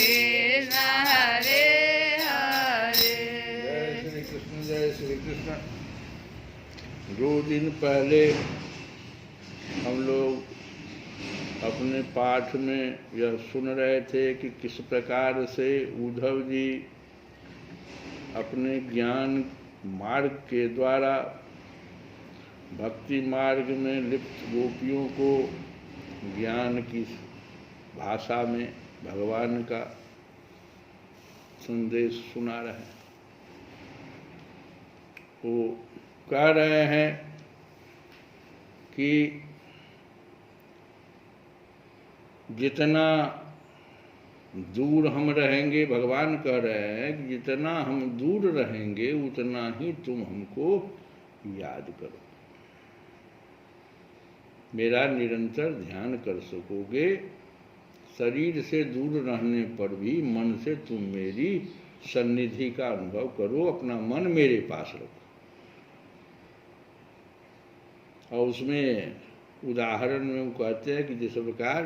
कृष्ण हरे हरे। जय श्री कृष्ण। 2 दिन पहले हम लोग अपने पाठ में यह सुन रहे थे कि किस प्रकार से उद्धव जी अपने ज्ञान मार्ग के द्वारा भक्ति मार्ग में लिप्त गोपियों को ज्ञान की भाषा में भगवान का संदेश सुना रहे हैं। वो कह रहे हैं कि जितना दूर हम रहेंगे, भगवान कह रहे हैं कि जितना हम दूर रहेंगे उतना ही तुम हमको याद करो, मेरा निरंतर ध्यान कर सकोगे। शरीर से दूर रहने पर भी मन से तुम मेरी सन्निधि का अनुभव करो, अपना मन मेरे पास रखो। और उसमें उदाहरण में वो कहते हैं कि जिस प्रकार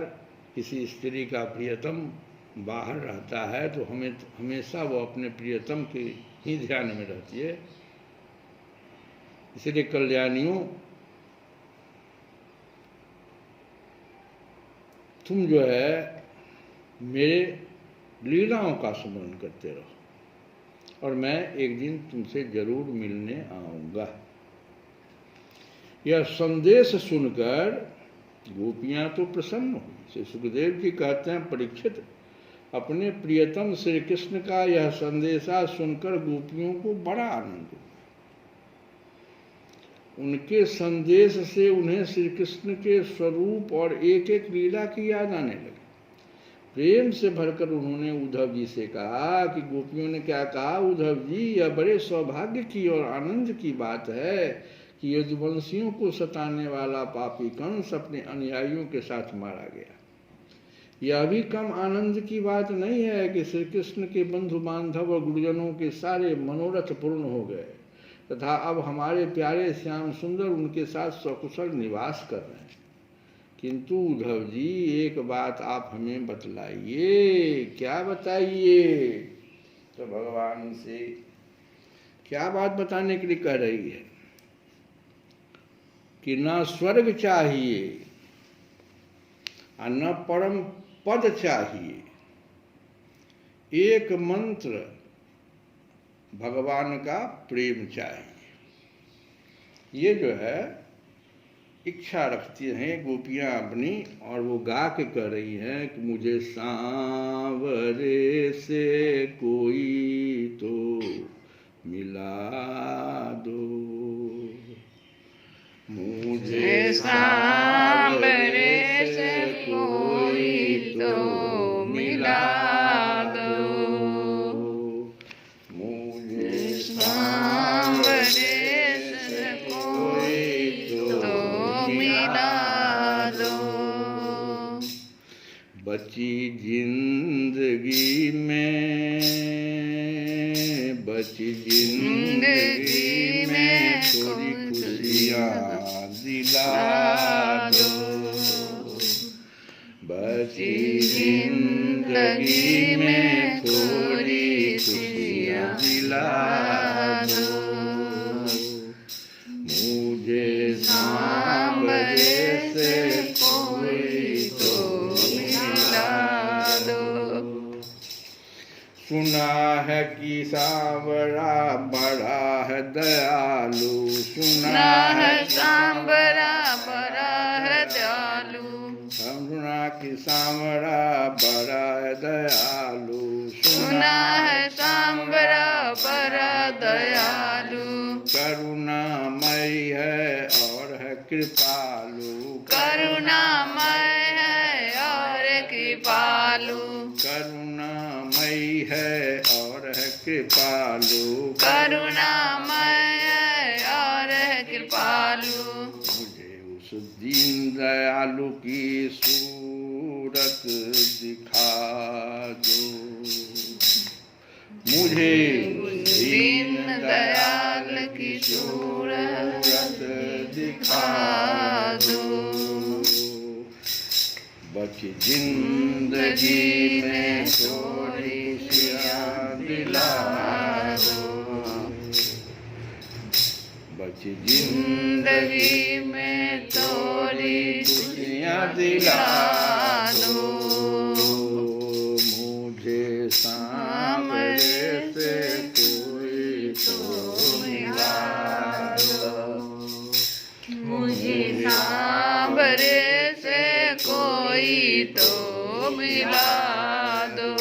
किसी स्त्री का प्रियतम बाहर रहता है तो हमेशा वो अपने प्रियतम के ही ध्यान में रहती है। इसलिए कल्याणियों, तुम जो है मेरे लीलाओं का स्मरण करते रहो और मैं एक दिन तुमसे जरूर मिलने आऊँगा। यह संदेश सुनकर गोपियाँ तो प्रसन्न हुई। श्री सुखदेव जी कहते हैं, परीक्षित, अपने प्रियतम श्री कृष्ण का यह संदेशा सुनकर गोपियों को बड़ा आनंद हुआ। उनके संदेश से उन्हें श्री कृष्ण के स्वरूप और एक एक लीला की याद आने लगी। प्रेम से भरकर उन्होंने उद्धव जी से कहा कि गोपियों ने क्या कहा, उद्धव जी, यह बड़े सौभाग्य की और आनंद की बात है कि यदुवंशियों को सताने वाला पापी कंस अपने अनुयायियों के साथ मारा गया। यह भी कम आनंद की बात नहीं है कि श्री कृष्ण के बंधु बांधव और गुरुजनों के सारे मनोरथ पूर्ण हो गए तथा अब हमारे प्यारे श्याम सुंदर उनके साथ सकुशल निवास कर रहे हैं। किंतु उद्धव जी, एक बात आप हमें बतलाइए। क्या बताइए? तो भगवान से क्या बात बताने के लिए कह रही है कि न स्वर्ग चाहिए और न परम पद चाहिए, एक मंत्र भगवान का प्रेम चाहिए। ये जो है इच्छा रखती हैं गोपियां अपनी, और वो गा के कह रही हैं कि मुझे सांवरे से कोई तो मिला दो, मुझे सांवरे से कोई तो मिला दो, मुझे सांवरे से कोई तो मिला दो। बची जिंदगी में, बची जिंदगी में थोड़ी खुशियाँ दिला दो, बची जिंदगी में थोड़ी खुशियाँ दिला दो, मुझे सांवरे से कोई तो मिला दो। सुना है कि सांवरा बड़ा है दयालु, सुना है सांवरा बड़ा है दयालु, सुना कि सांवरा बड़ा है दयालु, सुना है सांवरा बड़ा दयालु, करुणामय है और है कृपालु, करुणामय है और कृपालु, करुणामय है और है कृपालु, करुणामय है और कृपालु। मुझे उस दीन दयालु की सूरत दिखा दो, मुझे दीन दयाल की सूरत दिखा दो, बची जिंदगी में थोड़ी बची जिंदगी में थोड़ी खुशियाँ दिला दो, मुझे सांवरे से कोई तो मिला दो, मुझे सांवरे से कोई तो मिला दो।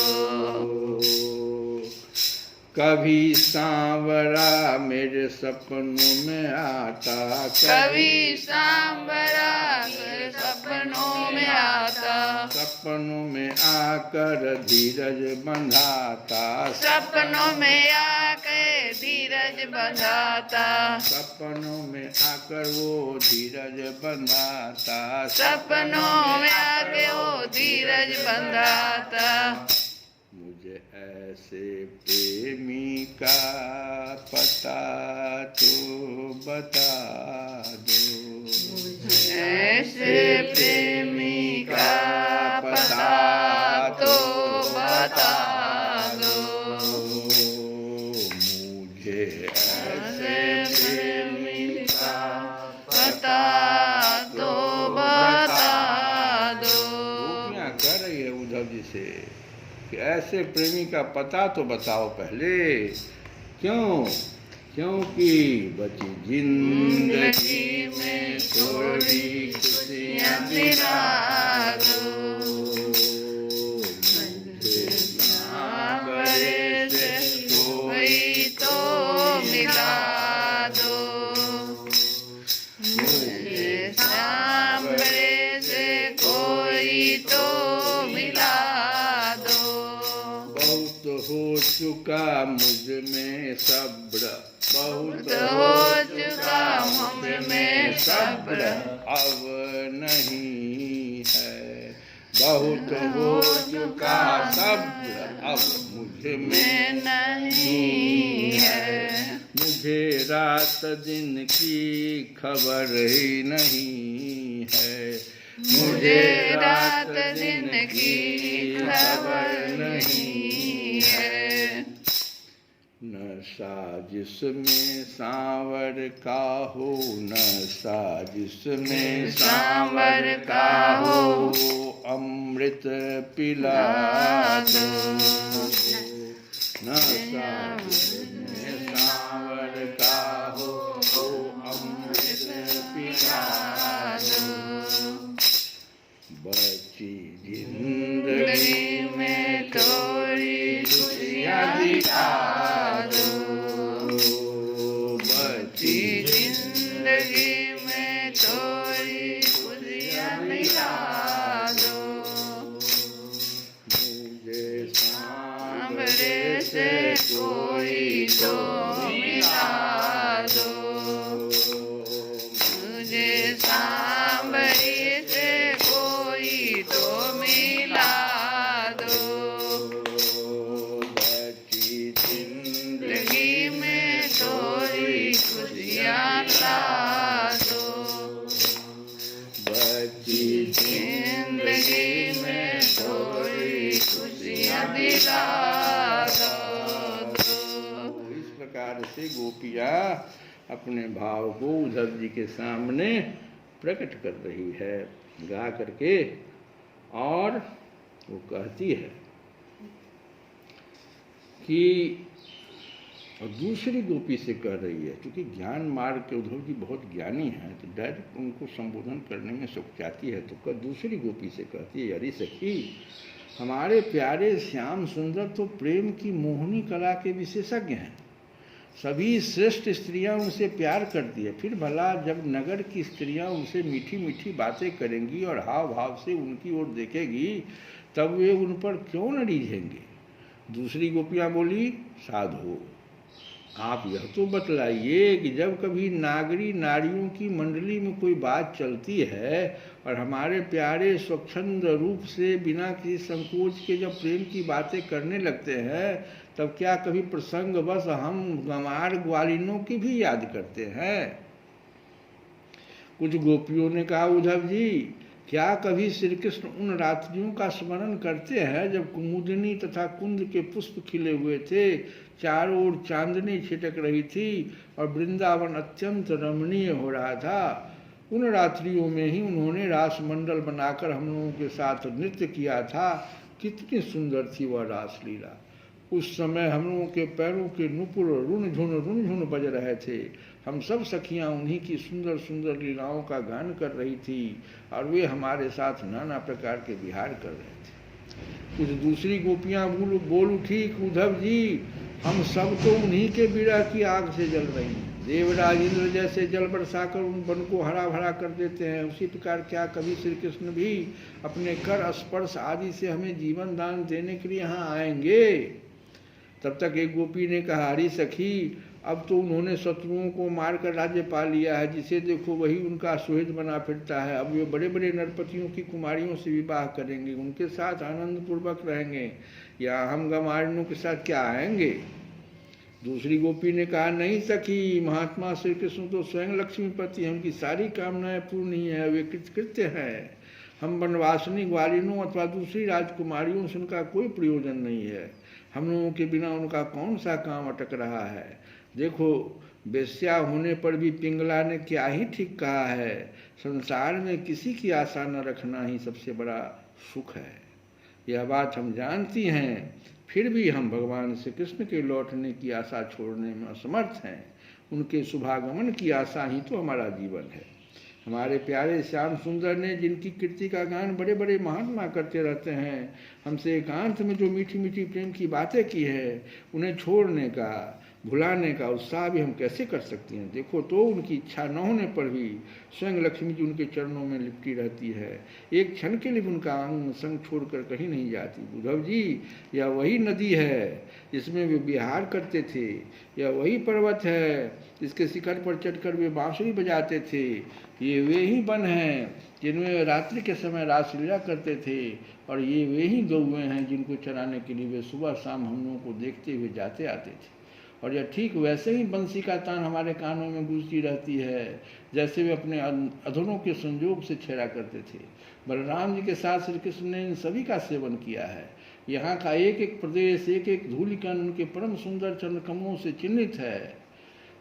कभी सांवरा मेरे सपनों में आता, कभी सांवरा मेरे सपनों में आता, सपनों में आकर धीरज बंधाता, सपनों में आके धीरज बंधाता, सपनों में आकर वो धीरज बंधाता, सपनों में आके वो धीरज बंधाता। मुझे ऐसे प्रेमी का पता तो बता दो, ऐसे प्रेमी का पता तो बता दो, मुझे ऐसे प्रेमी का पता तो बता दो। गोपियाँ कह रही है उद्धव जी से कि ऐसे प्रेमी का पता तो बताओ पहले, क्यों? क्योंकि बची जिंदगी में थोड़ी खुशियाँ दिला दो, मुझे सांवरे से कोई तो मिला दो, मुझे सांवरे से कोई तो मिला दो। बहुत हो चुका मुझ में सब्र, बहुत हो चुका मुझ में सब्र, अब नहीं है, बहुत हो चुका सब्र अब मुझ में में नहीं है, मुझे रात दिन की खबर ही नहीं है, मुझे रात दिन की खबर नहीं है। नशा जिसमें सांवर का हो, नशा जिसमें सांवर का हो, अमृत पिला दो, नशा जिसमें सांवर का हो, अमृत पिला दो, बची जिंदगी में थोड़ी खुशियाँ दिला दो, बची जिंदगी में थोड़ी खुशियाँ मिला दो, मुझे सांवरे से कोई तो मिला दो, मुझे सांवरे से कोई तो मिला दो, बची जिंदगी में थोड़ी खुशियाँ ला दो, बची जिंदगी में थोड़ी खुशियाँ दिला दो। इस प्रकार से गोपियाँ अपने भाव को उद्धव जी के सामने प्रकट कर रही है गा करके, और वो कहती है कि, और दूसरी गोपी से कह रही है, क्योंकि ज्ञान मार्ग के उद्धव जी बहुत ज्ञानी हैं तो डायरेक्ट उनको संबोधन करने में सुखचाती है, तो दूसरी गोपी से कहती है, अरे सखी, हमारे प्यारे श्याम सुंदर तो प्रेम की मोहनी कला के विशेषज्ञ हैं, सभी श्रेष्ठ स्त्रियां उनसे प्यार करती है, फिर भला जब नगर की स्त्रियां उनसे मीठी मीठी बातें करेंगी और हाव भाव से उनकी ओर देखेगी, तब वे उन पर क्यों न रीझेंगे। दूसरी गोपियां बोली, साधु आप यह तो बतलाइए कि जब कभी नागरी नारियों की मंडली में कोई बात चलती है और हमारे प्यारे स्वच्छंद रूप से बिना किसी संकोच के जब प्रेम की बातें करने लगते हैं, तब क्या कभी प्रसंगवश हम गंवार ग्वालिनों की भी याद करते हैं। कुछ गोपियों ने कहा, उद्धव जी क्या कभी श्री कृष्ण उन रात्रियों का स्मरण करते हैं जब कुमुदिनी तथा कुंद के पुष्प खिले हुए थे, चारों ओर चांदनी छिटक रही थी और वृंदावन अत्यंत रमणीय हो रहा था? उन रात्रियों में ही उन्होंने रास मंडल बनाकर हम लोगों के साथ नृत्य किया था। कितनी सुंदर थी वह रासलीला। उस समय हम लोगों के पैरों के नुपुर रुन झुन बज रहे थे। हम सब सखियां उन्हीं की सुंदर सुंदर लीलाओं का गान कर रही थी और वे हमारे साथ नाना प्रकार के विहार कर रहे थे। कुछ दूसरी गोपियां बोल उठी, उद्धव जी, हम सब तो उन्हीं के विरह की आग से जल रही हैं। देवराज इंद्र जैसे जल बरसाकर उन वन को हरा भरा कर देते हैं, उसी प्रकार क्या कभी श्री कृष्ण भी अपने कर स्पर्श आदि से हमें जीवन दान देने के लिए यहाँ आएंगे? तब तक एक गोपी ने कहा, अरे सखी, अब तो उन्होंने शत्रुओं को मारकर राज्य पा लिया है, जिसे देखो वही उनका सुहृद बना फिरता है। अब वे बड़े बड़े नरपतियों की कुमारियों से विवाह करेंगे, उनके साथ आनंद पूर्वक रहेंगे, या हम गंवारियों के साथ क्या आएंगे? दूसरी गोपी ने कहा, नहीं सखी, महात्मा श्री कृष्ण तो स्वयं लक्ष्मीपति हैं, उनकी सारी कामनाएं पूर्ण ही है, वे कृतकृत्य हैं। हम वनवासिनी ग्वालिनों अथवा दूसरी राजकुमारियों से उनका कोई प्रयोजन नहीं है। हम लोगों के बिना उनका कौन सा काम अटक रहा है? देखो, वेश्या होने पर भी पिंगला ने क्या ही ठीक कहा है, संसार में किसी की आशा न रखना ही सबसे बड़ा सुख है। यह बात हम जानती हैं, फिर भी हम भगवान श्री कृष्ण के लौटने की आशा छोड़ने में असमर्थ हैं। उनके शुभागमन की आशा ही तो हमारा जीवन है। हमारे प्यारे श्याम सुंदर ने जिनकी कीर्ति का गान बड़े बड़े महात्मा करते रहते हैं, हमसे एकांत में जो मीठी मीठी प्रेम की बातें की है, उन्हें छोड़ने का, भुलाने का उत्साह भी हम कैसे कर सकते हैं? देखो तो, उनकी इच्छा न होने पर भी स्वयं लक्ष्मी जी उनके चरणों में लिपटी रहती है, एक क्षण के लिए उनका अंग संग छोड़कर कहीं नहीं जाती। उद्धव जी, यह वही नदी है जिसमें वे विहार करते थे, यह वही पर्वत है जिसके शिखर पर चढ़कर वे बांसुरी बजाते थे, ये वे ही वन हैं जिनमें वे रात्रि के समय रासलीला करते थे, और ये वे ही गौएं हैं जिनको चराने के लिए वे सुबह शाम हम लोगों को देखते हुए जाते आते थे। और यह ठीक वैसे ही बंसी का तान हमारे कानों में गूंजती रहती है जैसे वे अपने अधरों के संयोग से छेड़ा करते थे। बलराम जी के साथ श्री कृष्ण ने इन सभी का सेवन किया है। यहाँ का एक एक प्रदेश, एक एक धूलिकण उनके परम सुंदर चंद्रकमलों से चिन्हित है।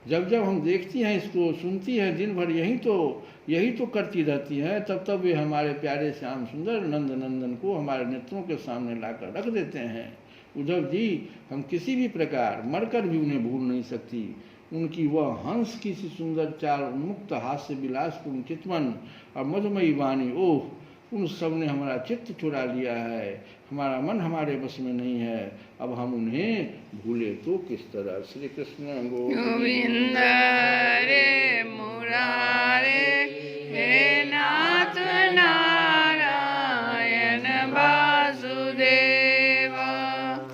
जब जब हम देखती हैं इसको, सुनती हैं, दिन भर यही तो करती रहती हैं, तब तब वे हमारे प्यारे श्याम सुंदर नंद नंदन को हमारे नेत्रों के सामने लाकर रख देते हैं। उद्धव जी, हम किसी भी प्रकार मरकर भी उन्हें भूल नहीं सकती। उनकी वह हंस की सी सुंदर चाल, उन्मुक्त हास्य, विलासपूर्ण चितवन और मधुमयी वाणी, ओह, उन सब ने हमारा चित्त चुरा लिया है। हमारा मन हमारे बस में नहीं है, अब हम उन्हें भूले तो किस तरह। श्री कृष्ण गोविंद रे मुरारे